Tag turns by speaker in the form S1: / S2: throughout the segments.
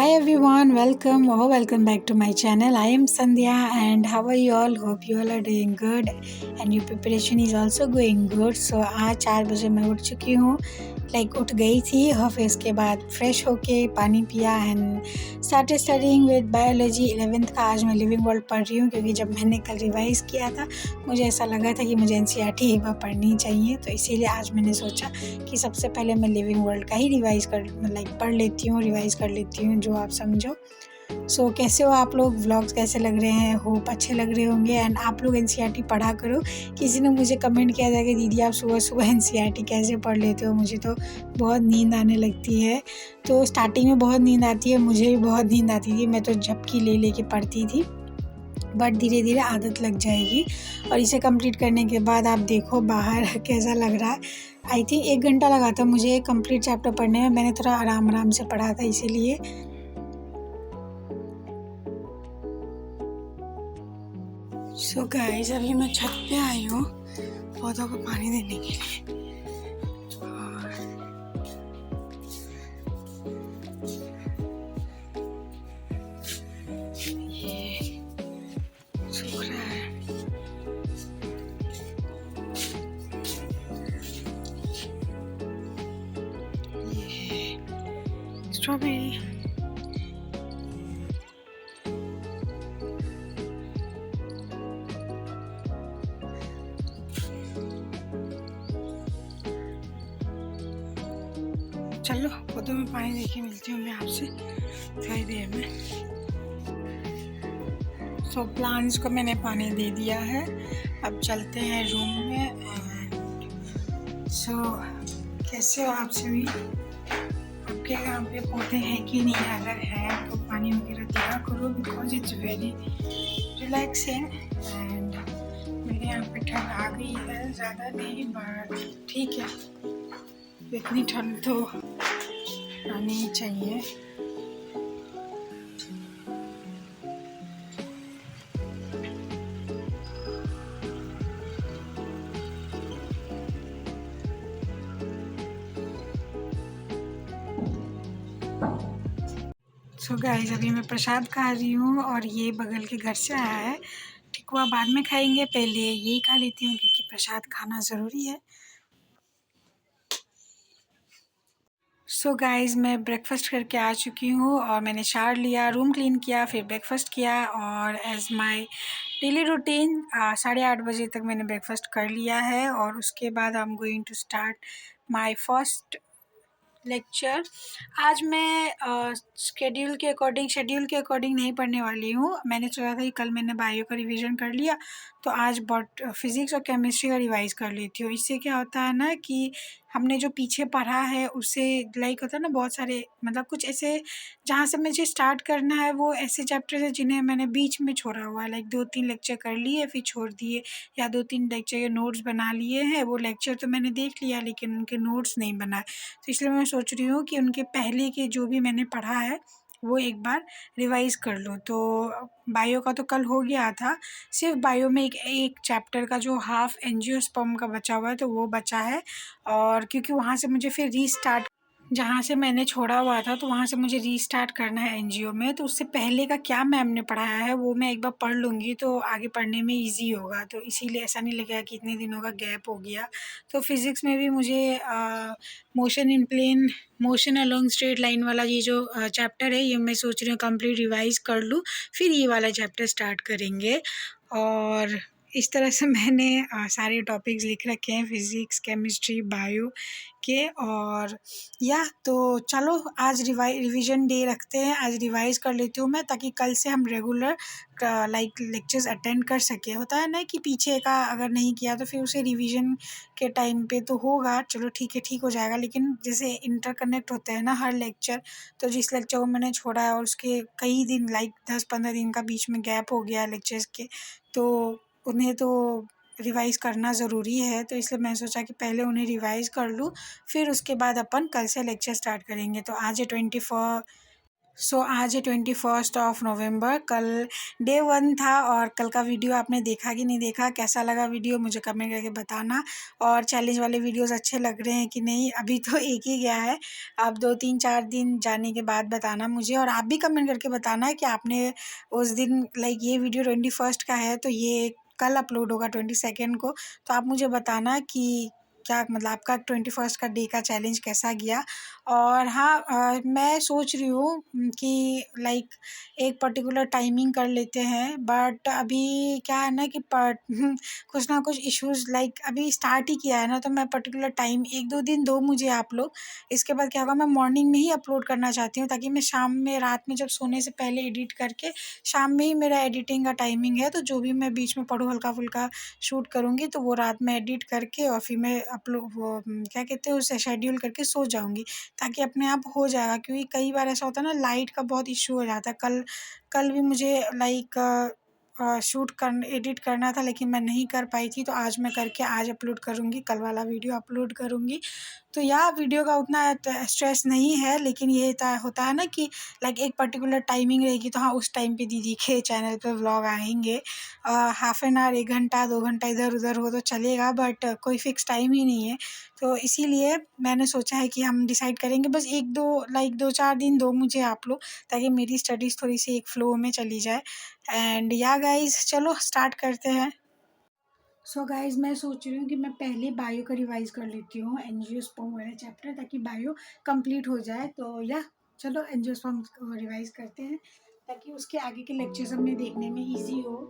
S1: Hi everyone, welcome back to my channel. I am Sandhya and how are you all? Hope you all are doing good and your preparation is also going good. So आज 4 बजे मैं उठ चुकी हूँ, उठ गई थी और फिर उसके बाद फ्रेश होके पानी पिया and started studying with biology 11th का। आज मैं लिविंग वर्ल्ड पढ़ रही हूँ क्योंकि जब मैंने कल रिवाइज़ किया था मुझे ऐसा लगा था कि मुझे एनसीईआरटी एक बार पढ़नी चाहिए, तो इसीलिए आज मैंने सोचा कि सबसे पहले मैं लिविंग वर्ल्ड का ही पढ़ लेती हूँ, रिवाइज़ कर लेती हूँ, जो आप समझो। सो कैसे हो आप लोग? व्लॉग्स कैसे लग रहे हैं? होप अच्छे लग रहे होंगे एंड आप लोग एनसीईआरटी पढ़ा करो। किसी ने मुझे कमेंट किया था कि दीदी आप सुबह सुबह एनसीईआरटी कैसे पढ़ लेते हो? मुझे तो बहुत नींद आने लगती है। तो स्टार्टिंग में बहुत नींद आती है, मुझे भी बहुत नींद आती थी, मैं तो झपकी ले लेके पढ़ती थी, बट धीरे धीरे आदत लग जाएगी। और इसे कंप्लीट करने के बाद आप देखो बाहर कैसा लग रहा है। आई थिंक 1 घंटा लगा था मुझे कंप्लीट चैप्टर पढ़ने में। मैंने थोड़ा आराम आराम से पढ़ा था इसीलिए। सो गाइस, अभी मैं छत पे आई हूँ पौधों को पानी देने के लिए। ये सूख रहा है। ये स्ट्रॉबेरी। चलो पौधों में पानी देके मिलती हूँ मैं आपसे थोड़ी देर में। सो प्लांट्स को मैंने पानी दे दिया है, अब चलते हैं रूम में। सो कैसे हो आप सभी? आपके यहाँ पे पौधे हैं कि नहीं? अगर हैं तो पानी वगैरह दिया करो because it's very relaxing. And मेरे यहाँ पे ठंड आ गई है, ज़्यादा नहीं बट ठीक है, इतनी ठंड तो आनी ही चाहिए। सो गाइस, अभी मैं प्रसाद खा रही हूँ और ये बगल के घर से आया है। ठेकुआ बाद में खाएंगे, पहले यही खा लेती हूँ क्योंकि प्रसाद खाना ज़रूरी है। सो गाइस, मैं ब्रेकफ़ास्ट करके आ चुकी हूँ और मैंने शावर लिया, रूम क्लीन किया, फिर ब्रेकफ़ास्ट किया और एज़ माय डेली रूटीन 8:30 बजे तक मैंने ब्रेकफ़ास्ट कर लिया है। और उसके बाद I am going to start my first lecture. आज मैं शेड्यूल के अकॉर्डिंग नहीं पढ़ने वाली हूँ। मैंने सोचा था कि कल मैंने बायो का रिवीजन कर लिया, तो आज फिज़िक्स और केमिस्ट्री का रिवाइज़ कर लेती हूँ। इससे क्या होता है ना कि हमने जो पीछे पढ़ा है उससे होता है ना, बहुत सारे कुछ ऐसे जहाँ से मुझे स्टार्ट करना है वो ऐसे चैप्टर्स हैं जिन्हें मैंने बीच में छोड़ा हुआ है। 2-3 लेक्चर कर लिए फिर छोड़ दिए, या 2-3 लेक्चर के नोट्स बना लिए हैं। वो लेक्चर तो मैंने देख लिया लेकिन उनके नोट्स नहीं बनाए, तो इसलिए मैं सोच रही हूँ कि उनके पहले के जो भी मैंने पढ़ा है वो एक बार रिवाइज़ कर लूँ। तो बायो का तो कल हो गया था, सिर्फ बायो में एक चैप्टर का जो हाफ एंजियोस्पर्म का बचा हुआ है तो वो बचा है। और क्योंकि वहाँ से मुझे फिर रीस्टार्ट, जहाँ से मैंने छोड़ा हुआ था तो वहाँ से मुझे रीस्टार्ट करना है एनजीओ में, तो उससे पहले का क्या मैम ने पढ़ाया है वो मैं एक बार पढ़ लूँगी तो आगे पढ़ने में इजी होगा। तो इसीलिए ऐसा नहीं लगेगा कि इतने दिनों का गैप हो गया। तो फिज़िक्स में भी मुझे मोशन अलोंग स्ट्रेट लाइन वाला ये जो चैप्टर है ये मैं सोच रही हूँ कंप्लीट रिवाइज़ कर लूँ, फिर ये वाला चैप्टर स्टार्ट करेंगे। और इस तरह से मैंने सारे टॉपिक्स लिख रखे हैं, फिज़िक्स, केमिस्ट्री, बायो के। और तो चलो आज रिवीजन डे रखते हैं, आज रिवाइज़ कर लेती हूँ मैं ताकि कल से हम रेगुलर लेक्चर्स अटेंड कर सकें। होता है ना कि पीछे का अगर नहीं किया तो फिर उसे रिवीजन के टाइम पे तो होगा, चलो ठीक है, ठीक हो जाएगा, लेकिन जैसे इंटरकनेक्ट होते हैं ना हर लेक्चर, तो जिस लेक्चर को मैंने छोड़ा है और उसके कई दिन 10-15 दिन का बीच में गैप हो गया लेक्चर्स के, तो उन्हें तो रिवाइज़ करना ज़रूरी है। तो इसलिए मैंने सोचा कि पहले उन्हें रिवाइज़ कर लूँ, फिर उसके बाद अपन कल से लेक्चर स्टार्ट करेंगे। तो आज है आज है 21 नवंबर। कल डे 1 था और कल का वीडियो आपने देखा कि नहीं देखा, कैसा लगा वीडियो मुझे कमेंट करके बताना। और चैलेंज वाले वीडियोस अच्छे लग रहे हैं कि नहीं, अभी तो एक ही गया है, अब 2 3 4 दिन जाने के बाद बताना मुझे। और आप भी कमेंट करके बताना है कि आपने उस दिन ये वीडियो 21 का है तो ये कल अपलोड होगा 22 को, तो आप मुझे बताना कि क्या मतलब आपका 21 का डे का चैलेंज कैसा गया। और हाँ, मैं सोच रही हूँ कि एक पर्टिकुलर टाइमिंग कर लेते हैं, बट अभी क्या है ना कि कुछ ना कुछ इश्यूज़ अभी स्टार्ट ही किया है ना, तो मैं पर्टिकुलर टाइम 1 2 दिन दो मुझे आप लोग। इसके बाद क्या होगा, मैं मॉर्निंग में ही अपलोड करना चाहती हूँ ताकि मैं शाम में रात में जब सोने से पहले एडिट करके शाम में ही मेरा एडिटिंग का टाइमिंग है, तो जो भी मैं बीच में पढूँ हल्का फुल्का शूट करूँगी तो वो रात में एडिट करके और फिर मैं अपलोड वो क्या कहते हैं उसे शेड्यूल करके सो जाऊँगी, ताकि अपने आप हो जाएगा। क्योंकि कई बार ऐसा होता है ना, लाइट का बहुत इश्यू हो जाता है। कल कल भी मुझे शूट कर एडिट करना था लेकिन मैं नहीं कर पाई थी, तो आज मैं करके आज अपलोड करूँगी, कल वाला वीडियो अपलोड करूँगी। तो यह वीडियो का उतना स्ट्रेस नहीं है, लेकिन ये होता है ना कि एक पर्टिकुलर टाइमिंग रहेगी तो हाँ उस टाइम पे दीदी के चैनल पे व्लॉग आएंगे। हाफ एन आवर 1 घंटा 2 घंटा इधर उधर हो तो चलेगा, बट कोई फ़िक्स टाइम ही नहीं है। तो इसीलिए मैंने सोचा है कि हम डिसाइड करेंगे, बस 2 4 दिन दो मुझे आप लोग, ताकि मेरी स्टडीज़ थोड़ी सी एक फ़्लो में चली जाए। एंड या गाइज़ चलो स्टार्ट करते हैं। गाइज़ मैं सोच रही हूँ कि मैं पहले बायो का रिवाइज़ कर लेती हूँ, एंजियोस्पर्म वाला चैप्टर, ताकि बायो कंप्लीट हो जाए। तो या चलो एंजियोस्पर्म को रिवाइज़ करते हैं ताकि उसके आगे के लेक्चर्स हमें देखने में ईज़ी हो।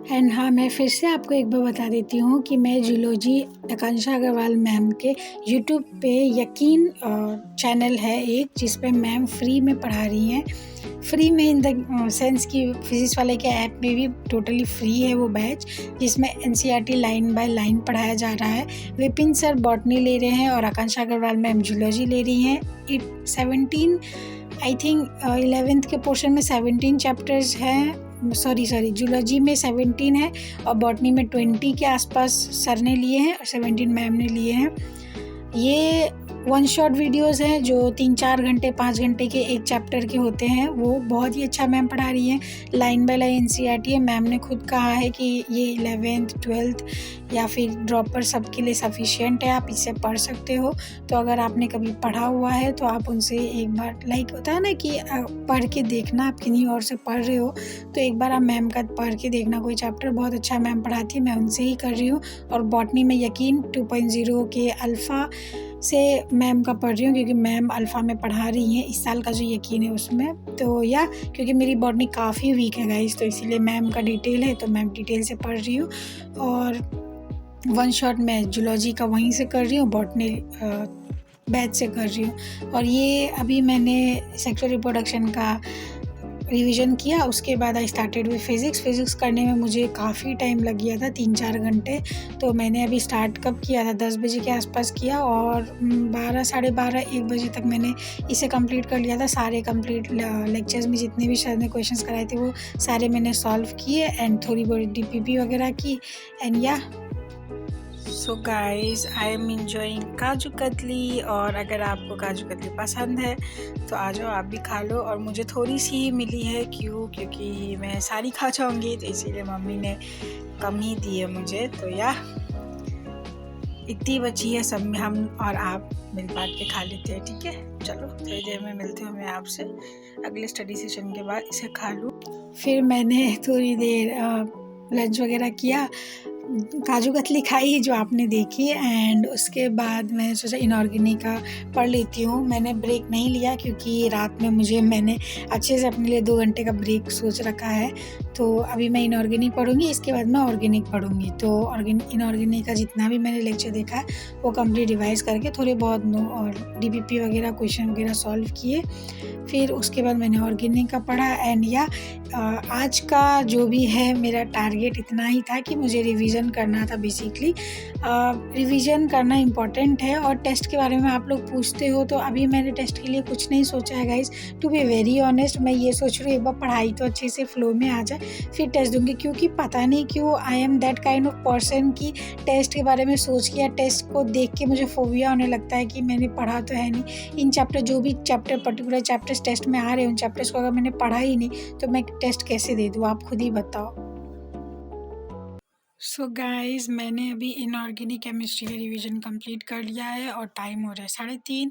S1: एंड हाँ, मैं फिर से आपको एक बार बता देती हूँ कि मैं जूलॉजी आकांक्षा अग्रवाल मैम के यूट्यूब पे यकीन चैनल है एक, जिस पे मैम फ्री में पढ़ा रही हैं। फ्री में इन द सेंस कि फिज़िक्स वाले के ऐप में भी टोटली फ्री है वो बैच, जिसमें एनसीईआरटी लाइन बाय लाइन पढ़ाया जा रहा है। विपिन सर बॉटनी ले रहे हैं और आकांक्षा अग्रवाल मैम जूलॉजी ले रही हैं। 17 आई थिंक 11th के पोर्शन में 17 चैप्टर्स हैं। सॉरी जूलॉजी में 17 है और बॉटनी में 20 के आसपास सर ने लिए हैं और 17 मैम ने लिए हैं। ये 1 शॉट वीडियोस हैं जो 3 4 घंटे 5 घंटे के एक चैप्टर के होते हैं। वो बहुत ही अच्छा मैम पढ़ा रही हैं, लाइन बाय लाइन एनसीईआरटी है। मैम ने खुद कहा है कि ये 11th 12th या फिर ड्रॉपर सबके लिए सफिशिएंट है, आप इससे पढ़ सकते हो। तो अगर आपने कभी पढ़ा हुआ है तो आप उनसे एक बार होता है ना कि पढ़ के देखना, आप किन्हीं और से पढ़ रहे हो तो एक बार आप मैम का पढ़ के देखना, कोई चैप्टर बहुत अच्छा मैम पढ़ाती है, मैं उनसे ही कर रही हूँ। और बॉटनी में यकीन 2.0 के अल्फ़ा से मैम का पढ़ रही हूँ, क्योंकि मैम अल्फ़ा में पढ़ा रही हैं इस साल का जो यकीन है उसमें। तो या क्योंकि मेरी बॉटनी काफ़ी वीक है गाइस, तो इसीलिए मैम का डिटेल है तो मैम डिटेल से पढ़ रही हूँ। और 1 शॉट मैं जूलॉजी का वहीं से कर रही हूँ, बॉटनी बैच से कर रही हूँ। और ये अभी मैंने सेक्सुअल रिप्रोडक्शन का रिवीजन किया, उसके बाद आई स्टार्टेड विद फिज़िक्स करने में मुझे काफ़ी टाइम लग गया था, 3 4 घंटे। तो मैंने अभी स्टार्ट कब किया था, 10 बजे के आसपास किया और 12 साढ़े 12 1 बजे तक मैंने इसे कंप्लीट कर लिया था। सारे कंप्लीट लेक्चर्स में जितने भी सर ने क्वेश्चंस कराए थे वो सारे मैंने सॉल्व किए एंड थोड़ी बहुत डीपीपी वगैरह की। एंड या so guys I am enjoying kaju katli, और अगर आपको काजू कतली पसंद है तो आ जाओ आप भी खा लो। और मुझे थोड़ी सी ही मिली है, क्योंकि मैं सारी खा जाऊँगी, तो इसीलिए मम्मी ने कम ही दी है मुझे। तो या इतनी बची है, सब में हम और आप मिल बांट के खा लेते हैं, ठीक है। चलो थोड़ी देर में मिलती हूँ मैं आपसे, अगले स्टडी सेशन के बाद इसे खा लूँ। फिर मैंने थोड़ी देर लंच वगैरह किया, काजू कतली खाई जो आपने देखी, एंड उसके बाद मैंने सोचा इनऑर्गेनिक का पढ़ लेती हूँ। मैंने ब्रेक नहीं लिया क्योंकि रात में मैंने अच्छे से अपने लिए 2 घंटे का ब्रेक सोच रखा है। तो अभी मैं इनऑर्गेनिक पढ़ूँगी, इसके बाद मैं ऑर्गेनिक पढ़ूँगी। तो इनऑर्गेनिक का जितना भी मैंने लेक्चर देखा है वो कंप्लीट रिवाइज करके थोड़े बहुत और डीपीपी वगैरह क्वेश्चन वगैरह सॉल्व किए। फिर उसके बाद मैंने ऑर्गेनिक का पढ़ा। एंड या आज का जो भी है मेरा टारगेट इतना ही था कि मुझे रिवीजन करना था। बेसिकली रिवीजन करना इम्पॉर्टेंट है। और टेस्ट के बारे में आप लोग पूछते हो तो अभी मैंने टेस्ट के लिए कुछ नहीं सोचा है guys, to be very honest. मैं ये सोच रही हूँ एक बार पढ़ाई तो अच्छे से फ्लो में आ जाए, फिर टेस्ट दूँगी, क्योंकि पता नहीं क्यों I am that kind of person कि टेस्ट के बारे में सोच के या टेस्ट को देख के मुझे फोबिया होने लगता है कि मैंने पढ़ा तो है नहीं। इन चैप्टर, जो भी चैप्टर पर्टिकुलर चैप्टर्स टेस्ट में आ रहे हैं, उन चैप्टर्स को अगर मैंने पढ़ा ही नहीं तो मैं टेस्ट कैसे दे दूँ, आप खुद ही बताओ। सो गाइस, मैंने अभी इनऑर्गेनिक केमिस्ट्री का रिवीजन कंप्लीट कर लिया है और टाइम हो रहा है 3:30।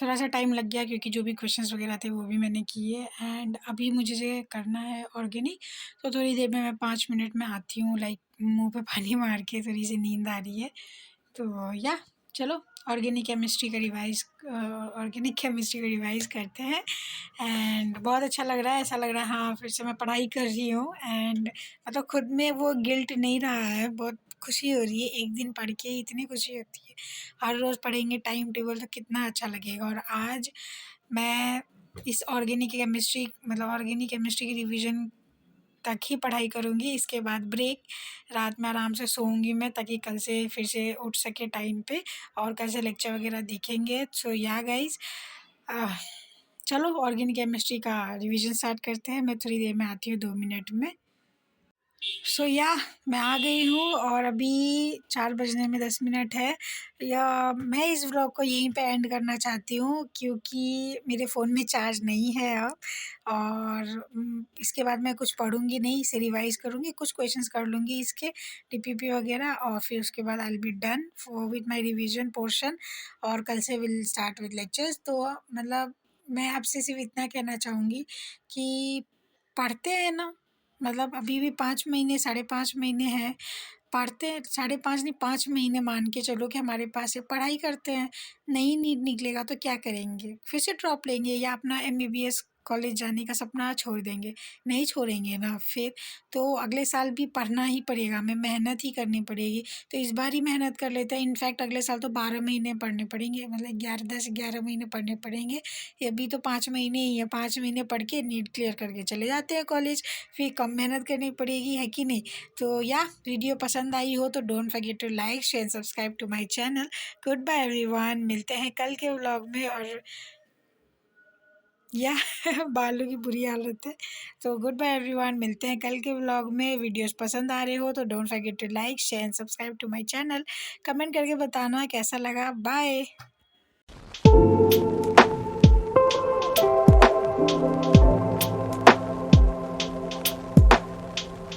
S1: थोड़ा सा टाइम लग गया क्योंकि जो भी क्वेश्चंस वगैरह थे वो भी मैंने किए। एंड अभी मुझे जो करना है ऑर्गेनिक, तो थोड़ी देर में मैं 5 मिनट में आती हूँ। लाइक मुंह पे पानी मार के, थोड़ी सी नींद आ रही है। तो या चलो ऑर्गेनिक केमिस्ट्री का रिवाइज करते हैं। एंड बहुत अच्छा लग रहा है, ऐसा लग रहा है हाँ फिर से मैं पढ़ाई कर रही हूँ। एंड मतलब खुद में वो गिल्ट नहीं रहा है, बहुत खुशी हो रही है। एक दिन पढ़ के इतनी खुशी होती है, हर रोज़ पढ़ेंगे टाइम टेबल तो कितना अच्छा लगेगा। और आज मैं इस ऑर्गेनिक केमिस्ट्री की रिवीजन तक ही पढ़ाई करूँगी। इसके बाद ब्रेक, रात में आराम से सोऊंगी मैं, ताकि कल से फिर से उठ सके टाइम पे और कल से लेक्चर वगैरह देखेंगे। सो या गाइज, चलो ऑर्गेनिक केमिस्ट्री का रिवीजन स्टार्ट करते हैं। मैं थोड़ी देर में आती हूँ, 2 मिनट में। सो या मैं आ गई हूँ और अभी 4 बजने में 10 मिनट है। या मैं इस व्लॉग को यहीं पे एंड करना चाहती हूँ, क्योंकि मेरे फ़ोन में चार्ज नहीं है अब। और इसके बाद मैं कुछ पढ़ूँगी नहीं, इसे रिवाइज़ करूँगी, कुछ क्वेश्चंस कर लूँगी इसके टीपीपी वगैरह, और फिर उसके बाद I will be done with my revision portion. और कल से विल स्टार्ट विद लेक्चर्स। तो मतलब मैं आपसे सिर्फ इतना कहना चाहूँगी कि पढ़ते हैं ना, मतलब अभी भी 5 महीने, 5.5 महीने हैं, पढ़ते हैं। 5.5 नहीं, 5 महीने मान के चलो कि हमारे पास है, पढ़ाई करते हैं। नहीं नीट निकलेगा तो क्या करेंगे? फिर से ड्रॉप लेंगे या अपना एमबीबीएस कॉलेज जाने का सपना छोड़ देंगे? नहीं छोड़ेंगे ना फिर। तो अगले साल भी पढ़ना ही पड़ेगा, हमें मेहनत ही करनी पड़ेगी। तो इस बार ही मेहनत कर लेते हैं। इनफैक्ट अगले साल तो 12 महीने पढ़ने पड़ेंगे, मतलब 11 महीने पढ़ने पड़ेंगे। ये अभी तो 5 महीने ही है, 5 महीने पढ़ के नीट क्लियर करके चले जाते हैं कॉलेज। फिर कम मेहनत करनी पड़ेगी, है कि नहीं? तो या वीडियो पसंद आई हो तो don't forget to like share subscribe to my channel. Goodbye everyone, मिलते हैं कल के व्लॉग में। और या बालों की बुरी हालत है। तो गुड बाय एवरीवन, मिलते हैं कल के व्लॉग में। वीडियोस पसंद आ रहे हो तो don't forget to like share and subscribe to my channel. Comment करके बताना कैसा लगा। बाय।